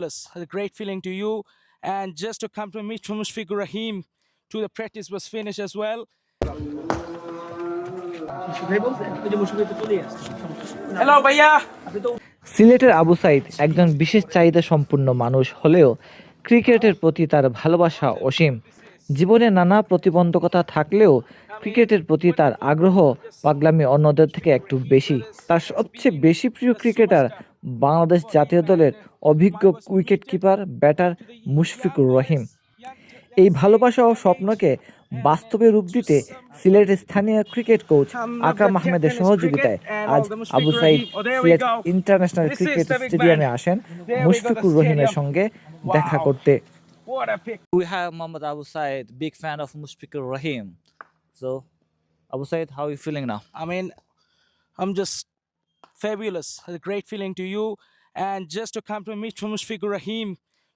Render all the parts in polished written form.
A great feeling to you. And just to come to meet from Mushfiqur Rahim to the practice was finished as well. Hello, Bhaiya. সিলেটের আবু সাইদ একজন বিশেষ চাহিদা সম্পন্ন মানুষ হলেও ক্রিকেটের প্রতি তার ভালোবাসা অসীম। জীবনে নানা প্রতিবন্ধকতা থাকলেও ক্রিকেটের প্রতি তার আগ্রহ পাগলামি অন্যদের থেকে একটু বেশি। তার সবচেয়ে বেশি প্রিয় ক্রিকেটার বাংলাদেশ জাতীয় দলের অভিজ্ঞ wicket keeper batter Mushfiqur Rahim. এই ভালোবাসা ও স্বপ্নকে বাস্তবে রূপ দিতে সিলেটের স্থানীয় ক্রিকেট কোচ আকরাম আহমেদের সহযোগিতায় আজ আবু সাইদ সিলেট ইন্টারন্যাশনাল ক্রিকেট স্টেডিয়ামে আসেন মুশফিকুর রহিমের সঙ্গে দেখা করতে। We have Mohammad Abu Said, big fan of Mushfiqur Rahim. So, Abu Said, how are you feeling now? I mean, I'm just fabulous. A great feeling to you. And just to come to meet from Mushfiqur Rahim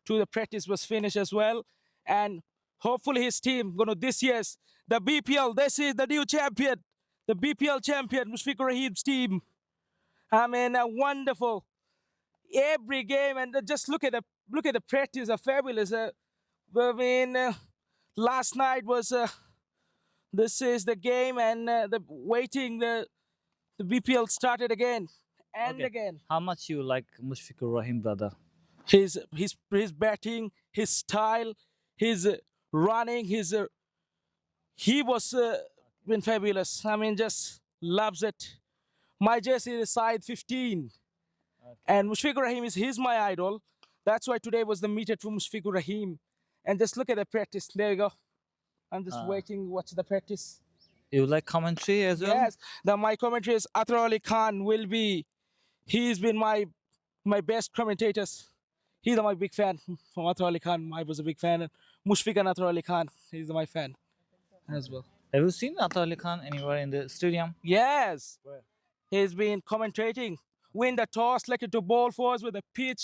to the practice was finished as well. And hopefully his team gonna this year's the BPL. This is the new champion, the BPL champion, Mushfiqur Rahim's team. I mean, wonderful. Every game and just look at the practice are fabulous. I mean, last night was this is the game and the waiting the BPL started again and Okay. again. How much you like Mushfiqur Rahim, brother? His batting, his style, his running, his he was been fabulous. I mean, just loves it. My jersey is size 15, and Mushfiqur Rahim he's my idol. That's why today was the meet for Mushfiqur Rahim. And just look at the practice. There you go. I'm just waiting. Watch the practice. You like commentary as well? Yes, my commentary is Athar Ali Khan will be. He's been my best commentators. He's my big fan from Athar Ali Khan. I was a big fan. Mushfiq and Athar Ali Khan. He's my fan as well. Have you seen Athar Ali Khan anywhere in the stadium? Yes, Where? he's been commentating. Win the toss, selected to bowl for us with the pitch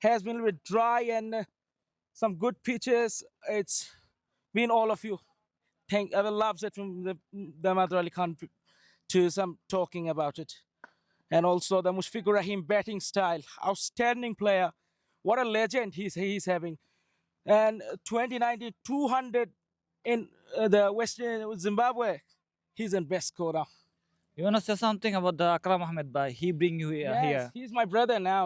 has been a little bit dry and some good pitches. It's been all of you. Everyone loves it from the Athar Ali Khan to some talking about it. And also the Mushfiqur Rahim batting style, outstanding player. What a legend he's having. And 2019, 200 in the Western Zimbabwe. He's in best score now. You wanna say something about the Akram Ahmed bhai? He bring you Yes, here. he's my brother now.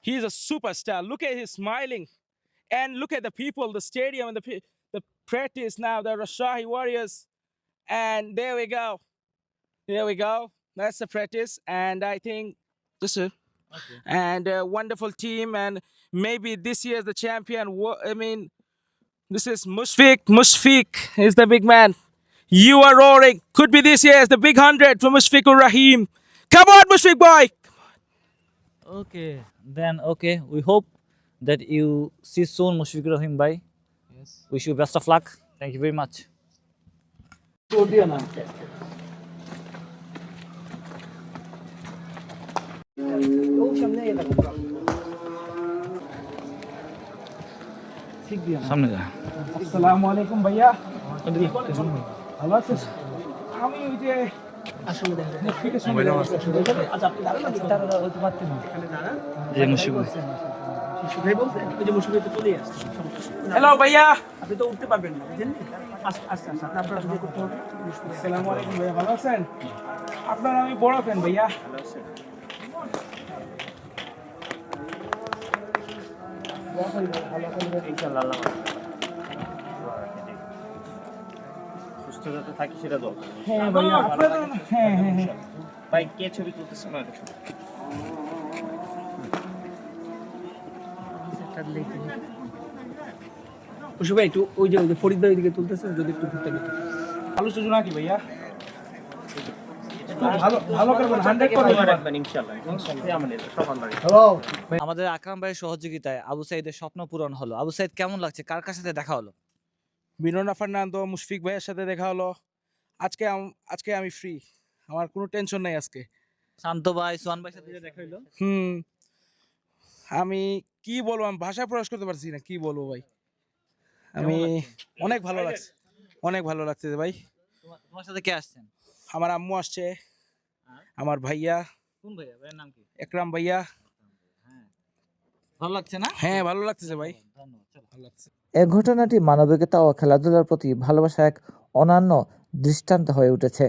He's a superstar. Look at his smiling. And look at the people, the stadium and the practice now, the Rashahi Warriors. And there we go. There we go. That's the practice. And I think this is Okay. and a wonderful team. And maybe this year's the champion. I mean, this is Mushfiq. Mushfiq is the big man. You are roaring. Could be this year's the big 100 for Mushfiqur Rahim. Come on, Mushfiq boy. Okay. Then okay. We hope that you see soon Mushfiqur Rahim bhai. Yes. Wish you best of luck. Thank you very much. সামনে যা। আসসালামু আলাইকুম ভাইয়া ভালো আছিস আমি ওই যে যে মুশফিক হ্যালো ভাইয়া আপনি তো উঠতে পারবেন না বুঝলেন আস্তে আস্তে আস্তে আপনার করতে হবে আসসালামু আলাইকুম ভাইয়া ভালো আছেন আপনার আমি বড় ফ্যান ভাইয়া সুস্থ যাতে থাকি সেটা দল হ্যাঁ ভাইয়া আপনার হ্যাঁ হ্যাঁ হ্যাঁ ভাই কে ছবি তুলতেছে না দেখুন খুশি ভাই একটু ওই যে ফরিদ ভাই দিকে তুলতেছে যদি একটু ঘুরতে দিতে ভালো যোজনা কি ভাইয়া ভালো ভালো করবেন 100% রাখবেন ইনশাআল্লাহ ইনশাআল্লাহ আমাদের সব আল্লাহ হ্যালো আমাদের আকরাম ভাইয়ের সহযোগিতায় আবু সাইদের স্বপ্ন পূরণ হলো। আবু সাইদ কেমন লাগছে? কার কার সাথে দেখা হলো? বিনোনা ফার্নান্দো মুশফিক ভাইয়ের সাথে দেখা হলো আজকে আমি ফ্রি আমার কোনো টেনশন নাই আজকে শান্ত ভাই, সোহান ভাইয়ের সাথে যে দেখা হলো। আমি কি বলবো আমি ভাষা প্রকাশ করতে পারছি না কি বলবো ভাই আমি অনেক ভালো লাগছে ভাই তোমার সাথে কে আসছেন? আমার আম্মু আসছে আমার ভাইয়া কোন ভাইয়া? ভাইয়ের নাম কি? একরাম ভাইয়া ভালো লাগছে না? হ্যাঁ ভালো লাগতেছে ভাই, ধন্যবাদ, চলো। ভালো লাগছে। এ ঘটনাটি মানবিকতা ও খেলাধুলার প্রতি ভালোবাসা এক অনন্য দৃষ্টান্ত হয়ে উঠেছে।